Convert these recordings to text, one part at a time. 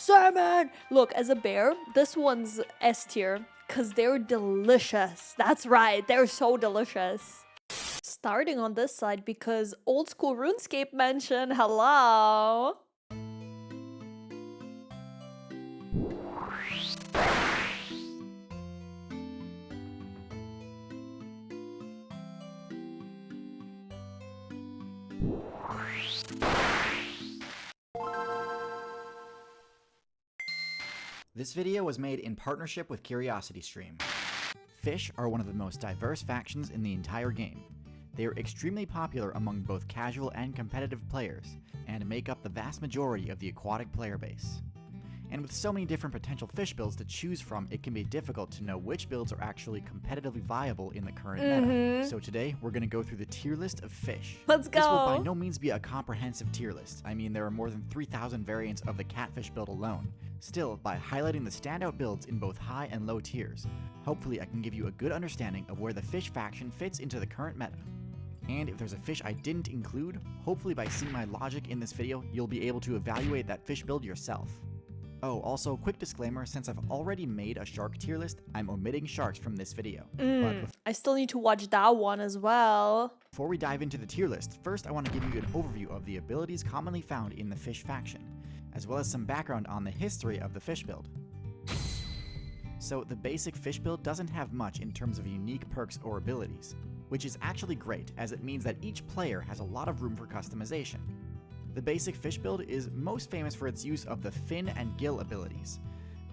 Salmon! Look, as a bear, this one's S tier, because they're delicious. That's right, they're so delicious. Starting on this side because old school RuneScape mention, hello! This video was made in partnership with CuriosityStream. Fish are one of the most diverse factions in the entire game. They are extremely popular among both casual and competitive players, and make up the vast majority of the aquatic player base. And with so many different potential fish builds to choose from, it can be difficult to know which builds are actually competitively viable in the current meta. So today, we're going to go through the tier list of fish. Let's go! This will by no means be a comprehensive tier list. I mean, there are more than 3,000 variants of the catfish build alone. Still, by highlighting the standout builds in both high and low tiers, hopefully I can give you a good understanding of where the fish faction fits into the current meta. And if there's a fish I didn't include, hopefully by seeing my logic in this video, you'll be able to evaluate that fish build yourself. Oh, also, quick disclaimer, since I've already made a shark tier list, I'm omitting sharks from this video. I still need to watch that one as well. Before we dive into the tier list, first I want to give you an overview of the abilities commonly found in the fish faction, as well as some background on the history of the fish build. So the basic fish build doesn't have much in terms of unique perks or abilities, which is actually great as it means that each player has a lot of room for customization. The basic fish build is most famous for its use of the fin and gill abilities,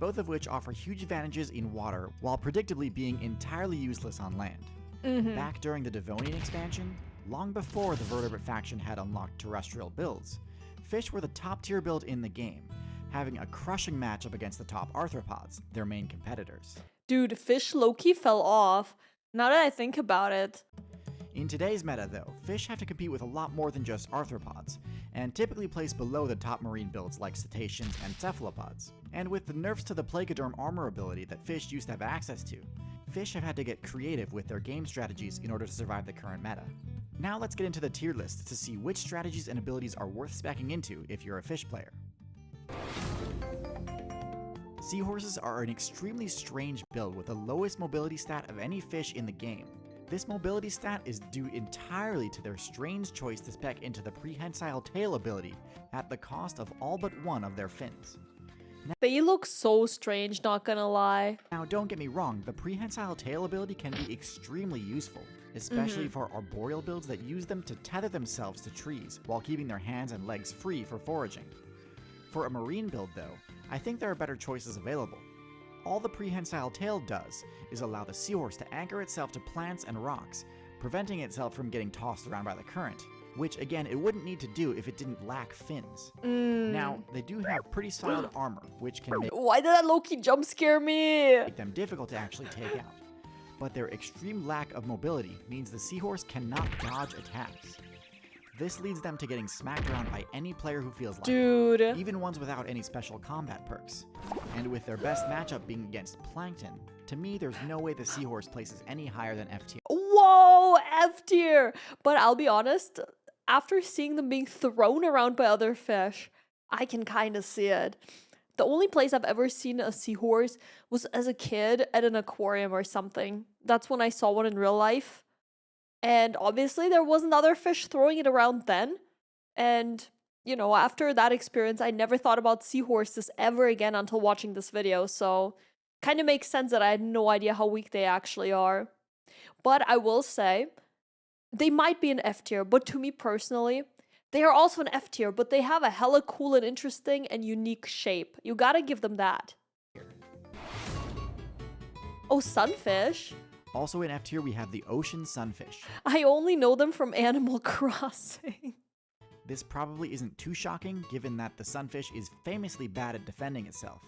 both of which offer huge advantages in water while predictably being entirely useless on land. Back during the Devonian expansion, long before the vertebrate faction had unlocked terrestrial builds, fish were the top tier build in the game, having a crushing matchup against the top arthropods, their main competitors. Dude, fish low-key fell off, now that I think about it. In today's meta though, fish have to compete with a lot more than just arthropods, and typically place below the top marine builds like cetaceans and cephalopods. And with the nerfs to the Plagiodorm armor ability that fish used to have access to, fish have had to get creative with their game strategies in order to survive the current meta. Now let's get into the tier list to see which strategies and abilities are worth speccing into if you're a fish player. Seahorses are an extremely strange build with the lowest mobility stat of any fish in the game. This mobility stat is due entirely to their strange choice to spec into the prehensile tail ability at the cost of all but one of their fins. They look so strange, not gonna lie. Now don't get me wrong, the prehensile tail ability can be extremely useful, especially for arboreal builds that use them to tether themselves to trees while keeping their hands and legs free for foraging. For a marine build though, I think there are better choices available. All the prehensile tail does is allow the seahorse to anchor itself to plants and rocks, preventing itself from getting tossed around by the current, which again it wouldn't need to do if it didn't lack fins. Now, they do have pretty solid armor, which can make Why did that low-key jump scare me? them difficult to actually take out. But their extreme lack of mobility means the seahorse cannot dodge attacks. This leads them to getting smacked around by any player who feels like Dude. it, even ones without any special combat perks. And with their best matchup being against Plankton, to me there's no way the seahorse places any higher than F tier. Whoa, F tier. But I'll be honest, after seeing them being thrown around by other fish, I can kind of see it. The only place I've ever seen a seahorse was as a kid at an aquarium or something. That's when I saw one in real life. And obviously there wasn't other fish throwing it around then. And, you know, after that experience, I never thought about seahorses ever again until watching this video. So kind of makes sense that I had no idea how weak they actually are. But I will say, they might be an F tier, but to me personally, they are also an F tier, but they have a hella cool and interesting and unique shape. You gotta give them that. Oh, sunfish? Also in F tier we have the ocean sunfish. I only know them from Animal Crossing. This probably isn't too shocking given that the sunfish is famously bad at defending itself.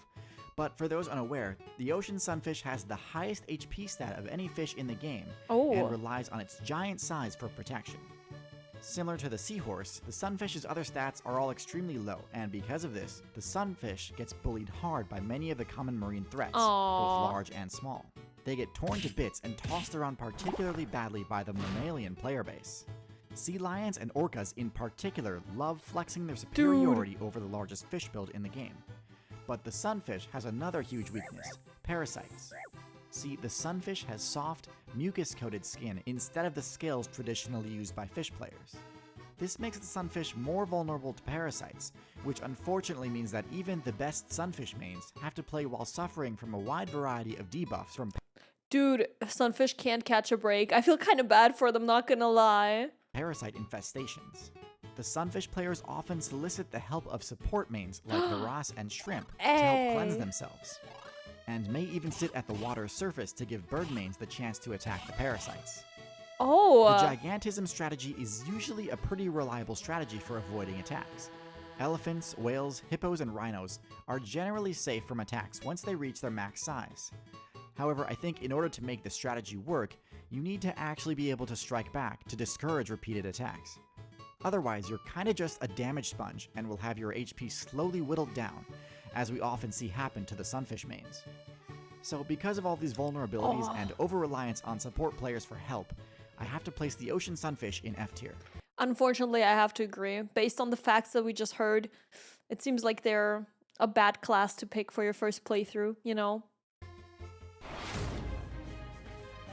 But for those unaware, the ocean sunfish has the highest HP stat of any fish in the game and relies on its giant size for protection. Similar to the seahorse, the sunfish's other stats are all extremely low, and because of this, the sunfish gets bullied hard by many of the common marine threats, both large and small. They get torn to bits and tossed around particularly badly by the mammalian player base. Sea lions and orcas in particular love flexing their superiority over the largest fish build in the game. But the sunfish has another huge weakness: parasites. See, the sunfish has soft, mucus-coated skin instead of the scales traditionally used by fish players. This makes the sunfish more vulnerable to parasites, which unfortunately means that even the best sunfish mains have to play while suffering from a wide variety of debuffs from Dude, sunfish can't catch a break. I feel kind of bad for them, not gonna lie. parasite infestations. The sunfish players often solicit the help of support mains like Varas and Shrimp to help cleanse themselves, and may even sit at the water's surface to give bird mains the chance to attack the parasites. Oh. The gigantism strategy is usually a pretty reliable strategy for avoiding attacks. Elephants, whales, hippos, and rhinos are generally safe from attacks once they reach their max size. However, I think in order to make the strategy work, you need to actually be able to strike back to discourage repeated attacks. Otherwise, you're kinda just a damage sponge and will have your HP slowly whittled down, as we often see happen to the sunfish mains. So because of all these vulnerabilities and over-reliance on support players for help, I have to place the ocean sunfish in F tier. Unfortunately, I have to agree. Based on the facts that we just heard, it seems like they're a bad class to pick for your first playthrough, you know?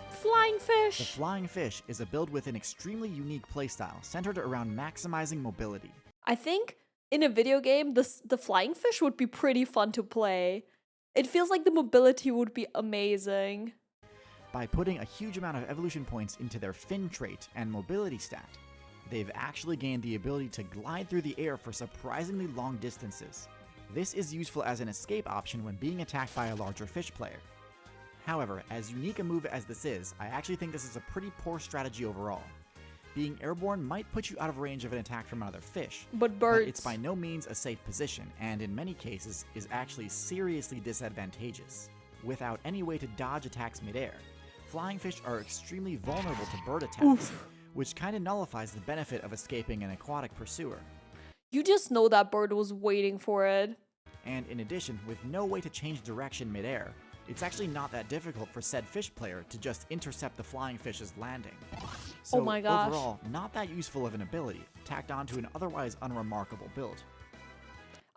Flying The fish! flying fish is a build with an extremely unique playstyle centered around maximizing mobility. I think in a video game, the flying fish would be pretty fun to play. It feels like the mobility would be amazing. By putting a huge amount of evolution points into their fin trait and mobility stat, they've actually gained the ability to glide through the air for surprisingly long distances. This is useful as an escape option when being attacked by a larger fish player. However, as unique a move as this is, I actually think this is a pretty poor strategy overall. Being airborne might put you out of range of an attack from another fish, But birds. it's by no means a safe position, and in many cases is actually seriously disadvantageous. Without any way to dodge attacks midair, flying fish are extremely vulnerable to bird attacks, which kinda nullifies the benefit of escaping an aquatic pursuer. You just know that bird was waiting for it. And in addition, with no way to change direction midair, it's actually not that difficult for said fish player to just intercept the flying fish's landing. So Oh my gosh. overall, not that useful of an ability, tacked onto an otherwise unremarkable build.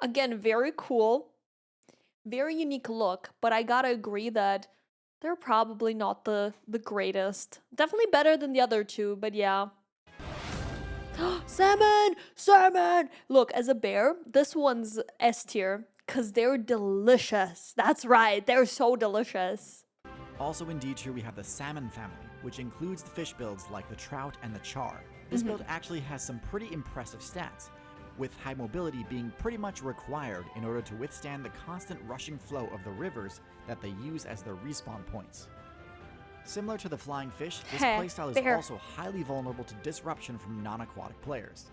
Again, very cool. Very unique look, but I gotta agree that they're probably not the greatest. Definitely better than the other two, but yeah. Salmon! Salmon! Look, as a bear, this one's S tier, because they're delicious. That's right, they're so delicious. Also in D tier we have the salmon family, which includes the fish builds like the trout and the char. This build actually has some pretty impressive stats, with high mobility being pretty much required in order to withstand the constant rushing flow of the rivers that they use as their respawn points. Similar to the flying fish, this playstyle is also highly vulnerable to disruption from non-aquatic players.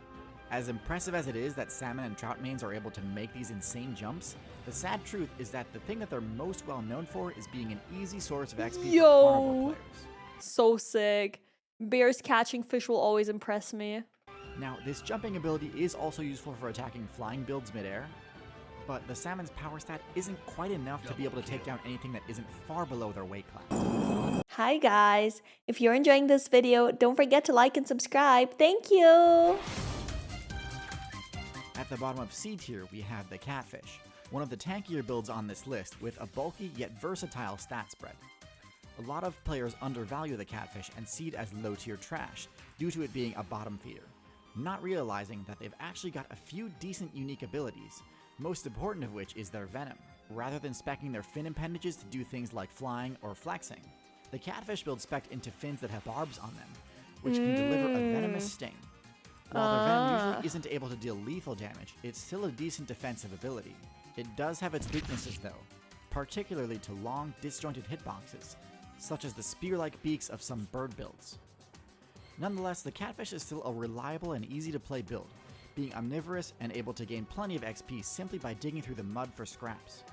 As impressive as it is that salmon and trout mains are able to make these insane jumps, the sad truth is that the thing that they're most well known for is being an easy source of XP for carnivore players. So sick. Bears catching fish will always impress me. Now, this jumping ability is also useful for attacking flying builds midair, but the salmon's power stat isn't quite enough to be able to take down anything that isn't far below their weight class. Hi guys, if you're enjoying this video, don't forget to like and subscribe. Thank you! At the bottom of C tier, we have the catfish, one of the tankier builds on this list with a bulky yet versatile stat spread. A lot of players undervalue the catfish and see it as low tier trash due to it being a bottom feeder, not realizing that they've actually got a few decent unique abilities, most important of which is their venom, rather than speccing their fin appendages to do things like flying or flexing. The catfish build spec'd into fins that have barbs on them, which can deliver a venomous sting. While their venom usually isn't able to deal lethal damage, it's still a decent defensive ability. It does have its weaknesses though, particularly to long, disjointed hitboxes, such as the spear-like beaks of some bird builds. Nonetheless, the catfish is still a reliable and easy to play build, being omnivorous and able to gain plenty of XP simply by digging through the mud for scraps.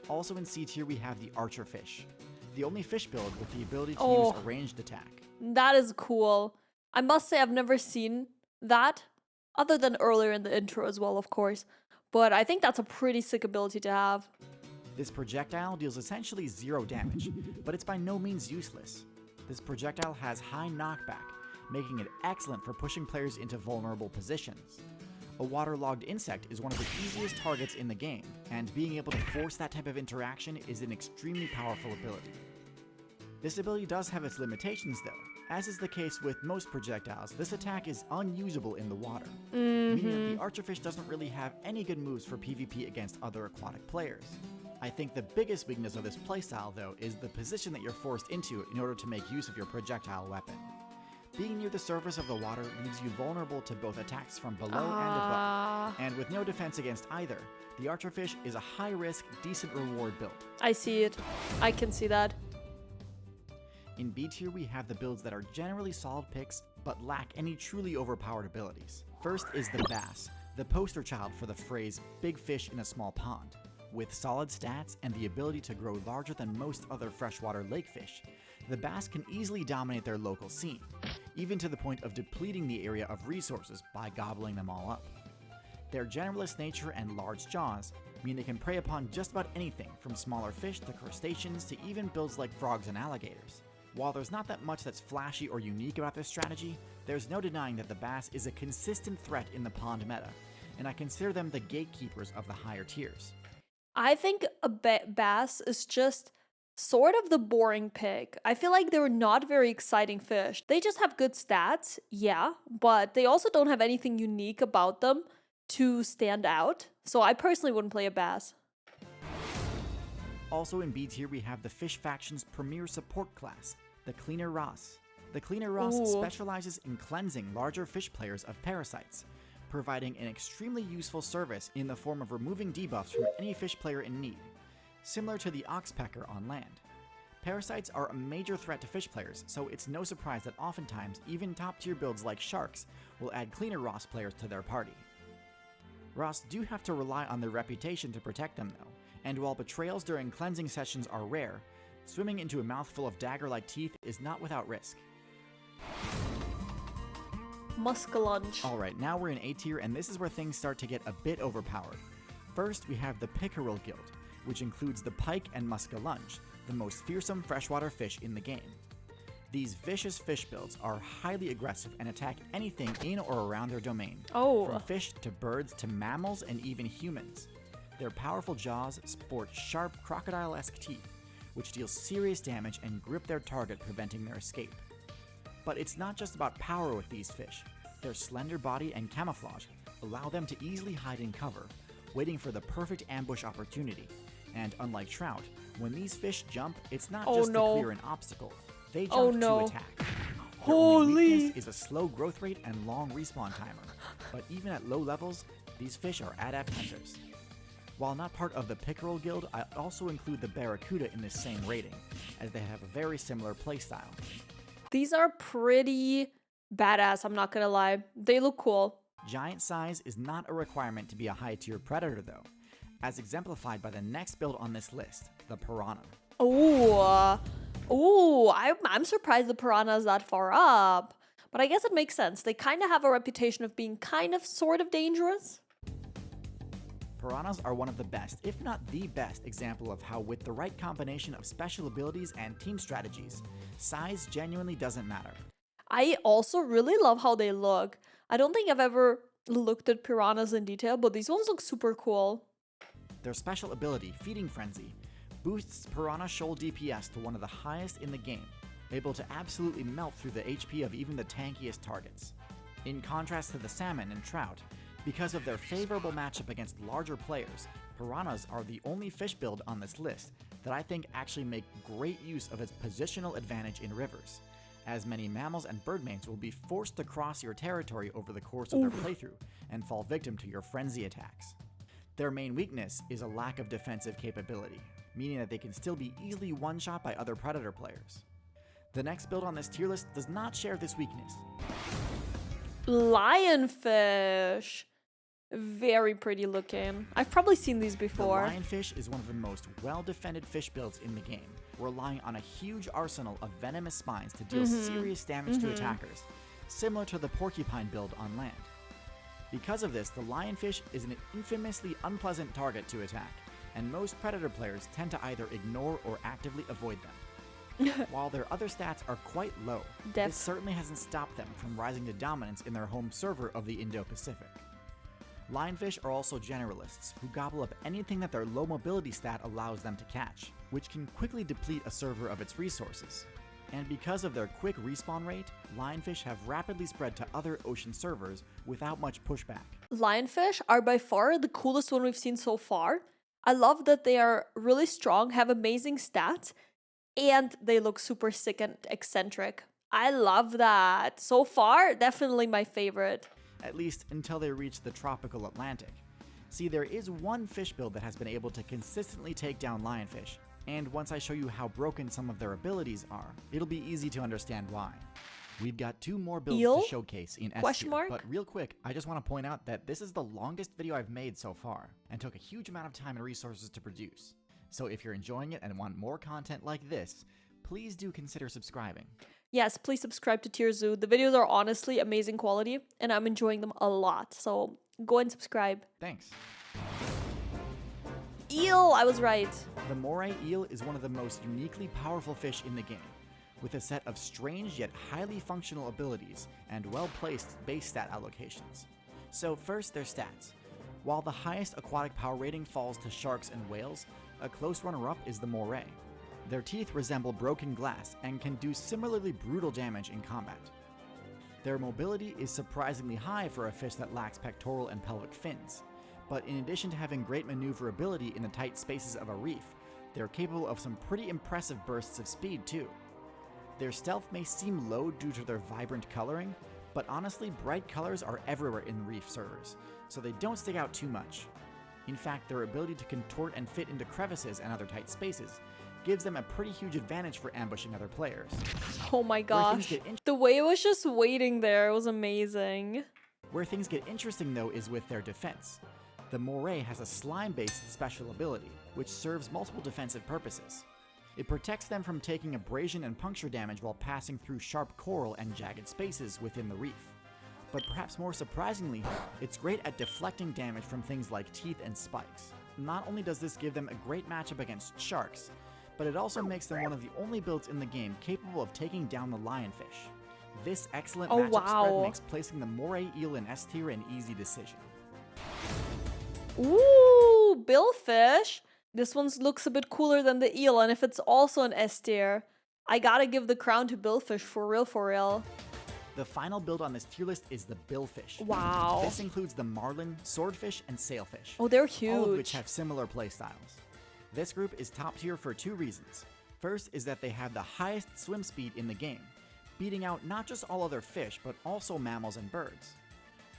Also in C tier we have the archer fish, the only fish build with the ability to use a ranged attack. That is cool. I must say I've never seen that, other than earlier in the intro as well, of course. But I think that's a pretty sick ability to have. This projectile deals essentially 0 damage, but it's by no means useless. This projectile has high knockback, making it excellent for pushing players into vulnerable positions. A waterlogged insect is one of the easiest targets in the game, and being able to force that type of interaction is an extremely powerful ability. This ability does have its limitations though. As is the case with most projectiles, this attack is unusable in the water, meaning that the archerfish doesn't really have any good moves for PvP against other aquatic players. I think the biggest weakness of this playstyle though is the position that you're forced into in order to make use of your projectile weapon. Being near the surface of the water leaves you vulnerable to both attacks from below and above, and with no defense against either, the archerfish is a high-risk, decent reward build. I see it. I can see that. In B tier, we have the builds that are generally solid picks, but lack any truly overpowered abilities. First is the bass, the poster child for the phrase, big fish in a small pond. With solid stats and the ability to grow larger than most other freshwater lake fish, the bass can easily dominate their local scene, even to the point of depleting the area of resources by gobbling them all up. Their generalist nature and large jaws mean they can prey upon just about anything, from smaller fish to crustaceans to even builds like frogs and alligators. While there's not that much that's flashy or unique about this strategy, there's no denying that the bass is a consistent threat in the pond meta, and I consider them the gatekeepers of the higher tiers. I think a bass is just sort of the boring pick. I feel like they're not very exciting fish. They just have good stats, yeah, but they also don't have anything unique about them to stand out. So I personally wouldn't play a bass. Also in B tier, we have the fish faction's premier support class, the Cleaner Ross. The Cleaner Ross specializes in cleansing larger fish players of parasites, providing an extremely useful service in the form of removing debuffs from any fish player in need, similar to the oxpecker on land. Parasites are a major threat to fish players, so it's no surprise that oftentimes even top tier builds like sharks will add Cleaner Ross players to their party. Ross do have to rely on their reputation to protect them though, and while betrayals during cleansing sessions are rare, swimming into a mouthful of dagger-like teeth is not without risk. Muskellunge. Alright, now we're in A tier, and this is where things start to get a bit overpowered. First, we have the Pickerel Guild, which includes the pike and muskellunge, the most fearsome freshwater fish in the game. These vicious fish builds are highly aggressive and attack anything in or around their domain, from fish to birds to mammals and even humans. Their powerful jaws sport sharp crocodile-esque teeth, which deal serious damage and grip their target, preventing their escape. But it's not just about power with these fish. Their slender body and camouflage allow them to easily hide in cover, waiting for the perfect ambush opportunity. And unlike trout, when these fish jump, it's not just to clear an obstacle. They jump to attack. Their only weakness is a slow growth rate and long respawn timer. But even at low levels, these fish are adept hunters. While not part of the Pickerel Guild, I also include the Barracuda in this same rating, as they have a very similar playstyle. These are pretty badass, I'm not gonna lie. They look cool. Giant size is not a requirement to be a high-tier predator though, as exemplified by the next build on this list, the Piranha. I'm surprised the Piranha is that far up. But I guess it makes sense. They kind of have a reputation of being sort of dangerous. Piranhas are one of the best, if not the best, example of how with the right combination of special abilities and team strategies, size genuinely doesn't matter. I also really love how they look. I don't think I've ever looked at piranhas in detail, but these ones look super cool. Their special ability, Feeding Frenzy, boosts Piranha Shoal DPS to one of the highest in the game, able to absolutely melt through the HP of even the tankiest targets. In contrast to the salmon and trout, because of their favorable matchup against larger players, piranhas are the only fish build on this list that I think actually make great use of its positional advantage in rivers, as many mammals and birdmains will be forced to cross your territory over the course of their playthrough and fall victim to your frenzy attacks. Their main weakness is a lack of defensive capability, meaning that they can still be easily one-shot by other predator players. The next build on this tier list does not share this weakness. Lionfish. Very pretty looking. I've probably seen these before. The lionfish is one of the most well-defended fish builds in the game, relying on a huge arsenal of venomous spines to deal serious damage to attackers, similar to the porcupine build on land. Because of this, the lionfish is an infamously unpleasant target to attack, and most predator players tend to either ignore or actively avoid them. While their other stats are quite low, this certainly hasn't stopped them from rising to dominance in their home server of the Indo-Pacific. Lionfish are also generalists who gobble up anything that their low mobility stat allows them to catch, which can quickly deplete a server of its resources. And because of their quick respawn rate, lionfish have rapidly spread to other ocean servers without much pushback. Lionfish are by far the coolest one we've seen so far. I love that they are really strong, have amazing stats, and they look super sick and eccentric. I love that. So far, definitely my favorite. At least until they reach the tropical Atlantic. See, there is one fish build that has been able to consistently take down lionfish, and once I show you how broken some of their abilities are, it'll be easy to understand why. We've got 2 more builds Eel? to showcase in S Question tier, mark? but real quick, I just want to point out that this is the longest video I've made so far, and took a huge amount of time and resources to produce. So if you're enjoying it and want more content like this, please do consider subscribing. Yes, please subscribe to TierZoo. The videos are honestly amazing quality, and I'm enjoying them a lot. So go and subscribe. Thanks. Eel, I was right. The moray eel is one of the most uniquely powerful fish in the game, with a set of strange yet highly functional abilities and well-placed base stat allocations. So first, their stats. While the highest aquatic power rating falls to sharks and whales, a close runner-up is the moray. Their teeth resemble broken glass and can do similarly brutal damage in combat. Their mobility is surprisingly high for a fish that lacks pectoral and pelvic fins, but in addition to having great maneuverability in the tight spaces of a reef, they're capable of some pretty impressive bursts of speed too. Their stealth may seem low due to their vibrant coloring, but honestly, bright colors are everywhere in reef servers, so they don't stick out too much. In fact, their ability to contort and fit into crevices and other tight spaces gives them a pretty huge advantage for ambushing other players. Oh my gosh. The way it was just waiting there was amazing. Where things get interesting though is with their defense. The moray has a slime-based special ability, which serves multiple defensive purposes. It protects them from taking abrasion and puncture damage while passing through sharp coral and jagged spaces within the reef. But perhaps more surprisingly, it's great at deflecting damage from things like teeth and spikes. Not only does this give them a great matchup against sharks, but it also makes them one of the only builds in the game capable of taking down the lionfish. This excellent matchup spread makes placing the moray eel in S tier an easy decision. Ooh, billfish. This one looks a bit cooler than the eel, and if it's also an S tier, I gotta give the crown to billfish for real, for real. The final build on this tier list is the billfish. Wow. This includes the marlin, swordfish, and sailfish. Oh, they're huge. All of which have similar playstyles. This group is top tier for 2 reasons. First is that they have the highest swim speed in the game, beating out not just all other fish, but also mammals and birds.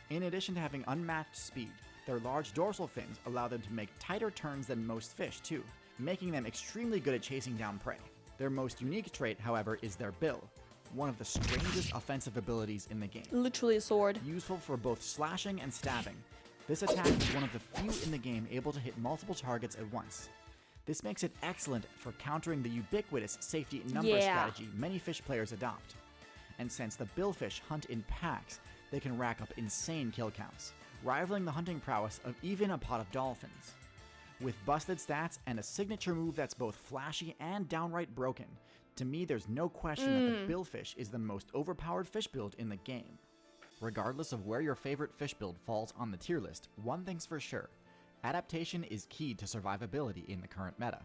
In addition to having unmatched speed, their large dorsal fins allow them to make tighter turns than most fish too, making them extremely good at chasing down prey. Their most unique trait, however, is their bill, one of the strangest offensive abilities in the game. Literally a sword. Useful for both slashing and stabbing. This attack is one of the few in the game able to hit multiple targets at once. This makes it excellent for countering the ubiquitous safety in numbers strategy many fish players adopt. And since the billfish hunt in packs, they can rack up insane kill counts, rivaling the hunting prowess of even a pot of dolphins. With busted stats and a signature move that's both flashy and downright broken, to me there's no question that the billfish is the most overpowered fish build in the game. Regardless of where your favorite fish build falls on the tier list, one thing's for sure. Adaptation is key to survivability in the current meta,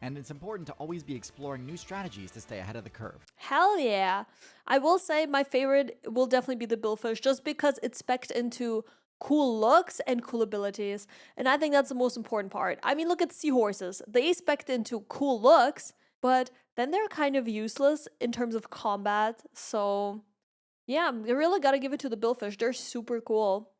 and it's important to always be exploring new strategies to stay ahead of the curve. Hell yeah. I will say my favorite will definitely be the billfish, just because it's spec'd into cool looks and cool abilities, and I think that's the most important part. I mean, look at seahorses. They spec'd into cool looks, but then they're kind of useless in terms of combat, so yeah, you really gotta give it to the billfish. They're super cool.